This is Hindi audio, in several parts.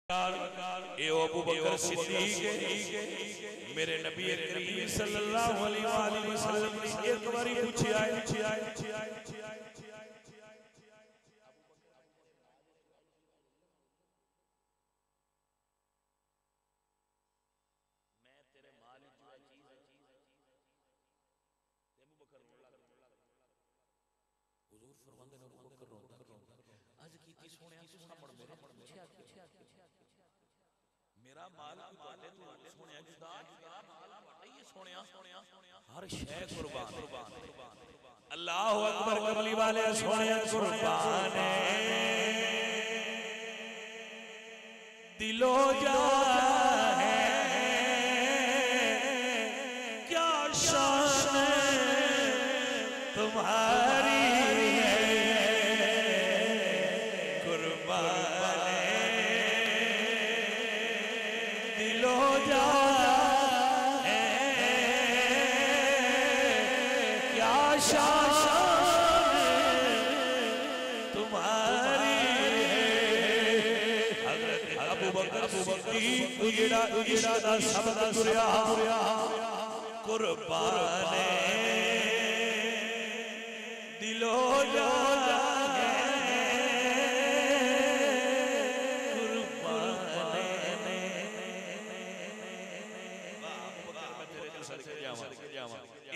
ए अबू बकर सिद्दीक मेरे नबी करीम सल्लल्लाहु अलैहि वसल्लम ने एक बारी पूछा मैं तेरे मालिक जो चीज अबू बकर हुजूर फरमाते हैं अबू बकर रोंदा अज कीती सोनिया तू सामण मेरे पूछया मेरा माल तुहाडे तो सोनिया जुदा जुदा माल तुहाडे ही सोनिया हर शय कुर्बान अल्लाहु अकबर कमली वाले सोनिया कुर्बान है दिलो जा है क्या शान तुम्हारी है कुर्बान दिलो जा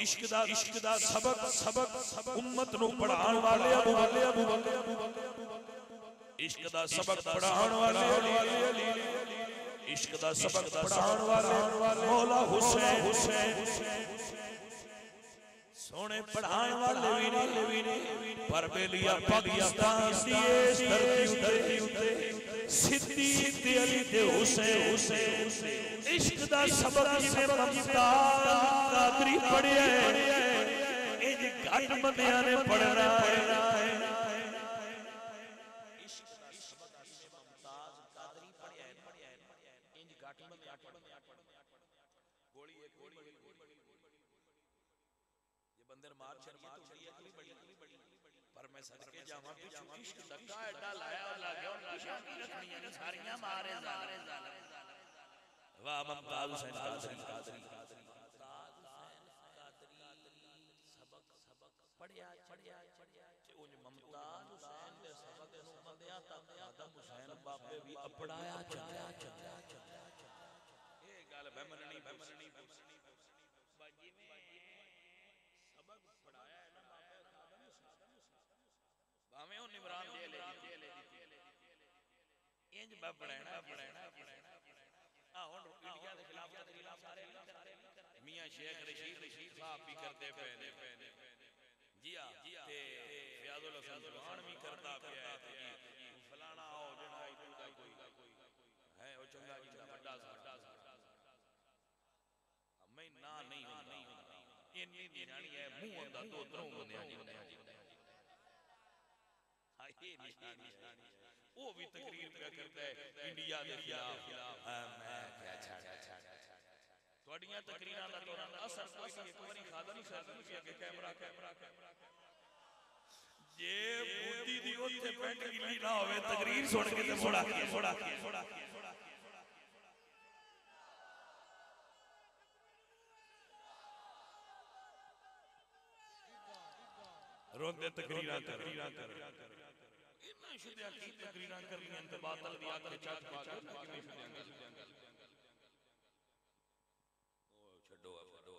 इश्क दा सबक उम्मत नू पढ़ाण वाले अबू इश्क दा सबक पढ़ाण वाले इश्क दा सबक पढ़ाण वाले मौला हुसैन सोने पढ़ाण वाले भी ने पर बेलिया पाकिस्तान दी इस धरती उते सिद्दीक ते अली ते हुसैन इश्क दा सबक जिवें मुमताज कादरी पढ़िया इंज घट बंदियां ने पढ़ना है पर मैं सदके जावां पिछू इश्क लगा एडा लाया और लागे और निशान की रखनियां नहीं सारियां मारे जालिम वाह मुमताज हुसैन कादरी सबक पढ़िया उन मुमताज हुसैन दे सबक नु मंदिया तक आदम हुसैन बापे भी अपड़ाया चला ये गल मननी बाजी में सबक पढ़ाया है ना बापे आदम भावे ओ इमरान दे ले इंज बा पढ़ाना आ हुन इंडिया दे खिलाफ तकरीरां सारे मियां शेख रशीद साहब भी करते पे ने जी हां ते फयाजुल हसन जवान भी करता पे है जी फलाना ओ जेड़ा इतू दा कोई है ओ चंगा जी दा बड़ा सा मैं ना नहीं होंदा इन्नी निशानी है मुंह होंदा दो त्रों बंदियां जी हां ये निशानी है वो भी तकरीर पे करता है इंडिया के खिलाफ मैं क्या अच्छा ਤੁਹਾਡੀਆਂ ਤਕਰੀਰਾਂ ਦਾ ਤੋਂ ਅਸਰ ਕੋਈ ਨਹੀਂ ਇੱਕ ਵਾਰੀ ਖਾਦਾ ਨਹੀਂ ਸਰ ਤੁਸੀਂ ਅੱਗੇ ਕੈਮਰਾ ਜੇ ਬੁੱਧੀ ਦੀ ਉੱਥੇ ਪੈਂਟ ਗਿੱਲੀ ਨਾ ਹੋਵੇ ਤਕਰੀਰ ਸੁਣ ਕੇ ਤੇ ਫੋੜਾ रोंदे तकरीरां कर इतना शुद्ध की तकरीरां करनियां ते बातल दी आग चट पा के किवें शुद्ध ओ छड्डो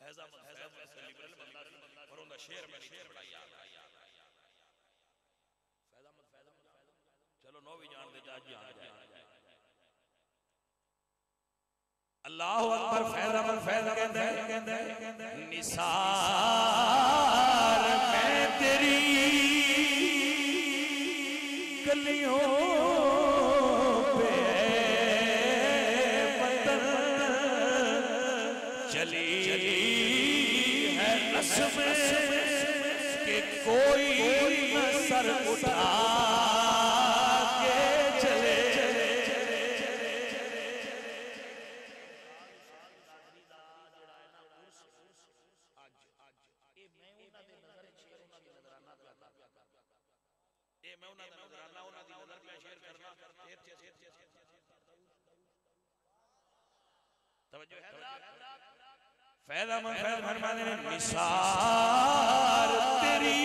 फैज़ामत लिबरल बंदा और उनका शेर में बड़ा याद फैज़ामत चलो नो भी जान दे जान जाए अल्लाहु अकबर फैज़ कहंदा निसार मैं तेरी गलियों पे वतन चली है रस्म के कोई न सर उठा के चले मैं उन्हां दे नजर शेर उन्हां दी नजराना करदा ये मैं उन्हां दा नजराना उन्हां दी नजर पे शेयर करना तवज्जो है फैज़ अहमद फैज़ फरमाने ने निसार तेरी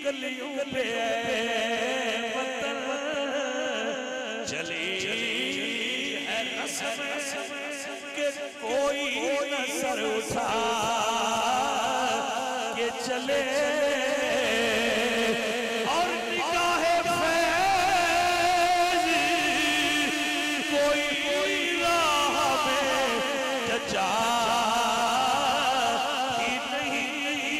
गलियों पे वतन चली है रस्म के कोई न सर उठा के चले और निगाहे फैज़ कोई राह में जचा ही नहीं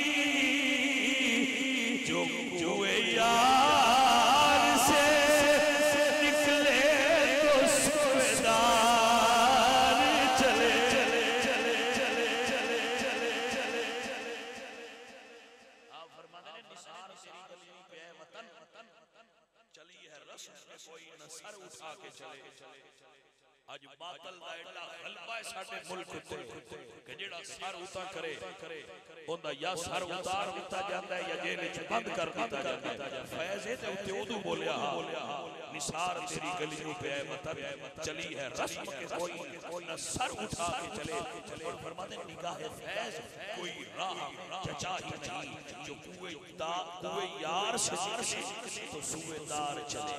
जो कुए यार से निकले तो सूबेदार चले चले चले चले चले चले चले आप फरमाते हैं निसार तेरी गलियों पे है वतन चली है रस्म पे कोई न सर उठा के चले आज बातल दा एडा गलबा है साडे मुल्क ते कि जेड़ा सर उता करे ओंदा या सर उतार दिता जांदा है या जेल विच बंद कर दिता जांदा है फैज़ है ते उते उदू बोलिया निसार तेरी गलियों पे है वतन चली है रस्म के कोई न सर उठा के चले और फरमाते निगाह फैज़ कोई राह जचा ही नहीं जो कुए यार से निकले तो सूबेदार चले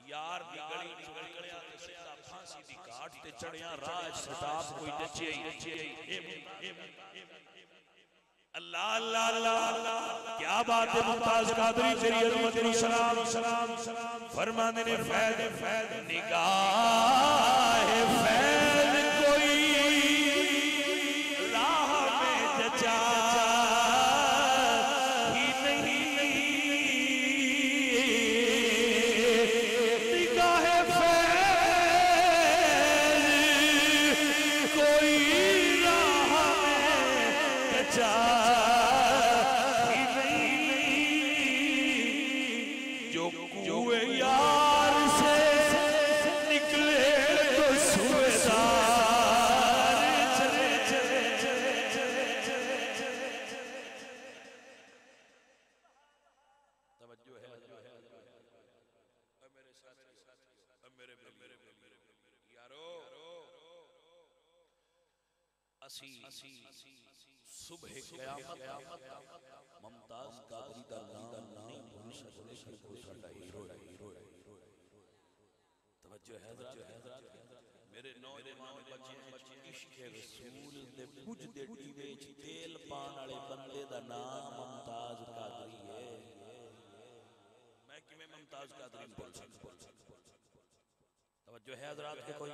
यार दी गली निकलिया ते सीधा फांसी दी घाट ते चढ़िया राज सताब कोई नचे ही अल्लाह अल्लाह अल्लाह क्या बात है मुमताज कादरी तेरी अज़मत नु सलाम सलाम फरमाने ने फैज़ निगाह फैज़ कोई राह में जचा ही नहीं जो कुए यार से निकले तो सूबेदार चले चले चले चले तवज्जो है मेरे साथियों मेरे यारो असी सुबह क़यामत मुमताज कादरी दा नाम नहीं भूल सकते को साडा हीरो तवज्जो है हज़रात मेरे नौजवान बच्चे इश्क़ रसूल दे बुझदे दीवे च तेल पान वाले बंदे दा नाम मुमताज कादरी है मैं किवें मुमताज कादरी बोल सकता तवज्जो है हज़रात के कोई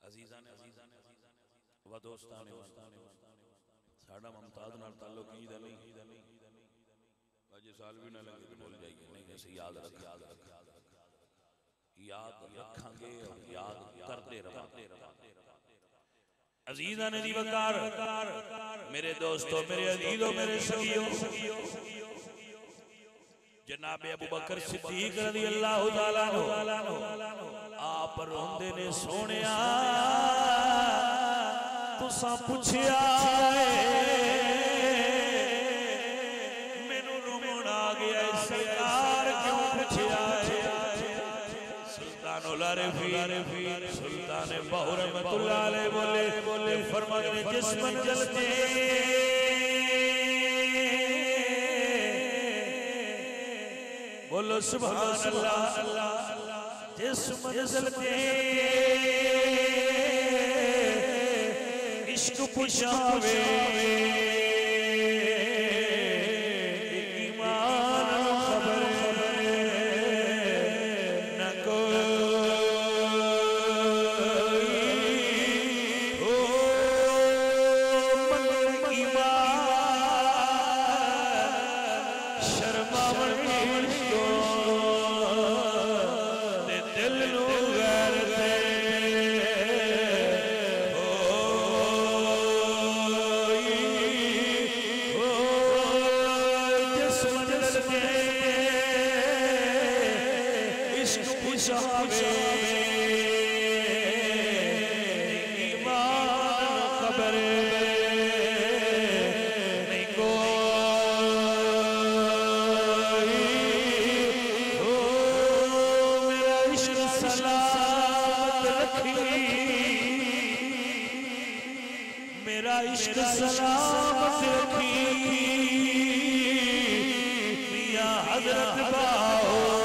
अजीज़ान व दोस्तान साडा मुमताज नाल ताल्लुक ईद नहीं अजे साल भी ना लगे बोल जाइए नहीं ऐसे याद रखांगे और याद करते रहांगे अजीज़ान दी वकार मेरे दोस्तों मेरे अजीजों मेरे सखियों जनाब अबू बकर सिद्दीक रज़ी अल्लाह तआला अन्हु आप रोंदे ने सोनिया तुसा पुछया मैनू रोण आ गया सरकार क्यों पुछया सुल्तानुल आरिफीन सुल्तान बहु रहमतुल्लाह अलैह बोले फरमाते जिस मंजिल पे बोलो सुभान अल्लाह जिस मंजिल पे इश्क पुछावे ईमान खबर न कोई हो मन ईमान शर्मावन को दिल नु गैर दे हो इश्क सलामत रखी मियां हजरत बाओ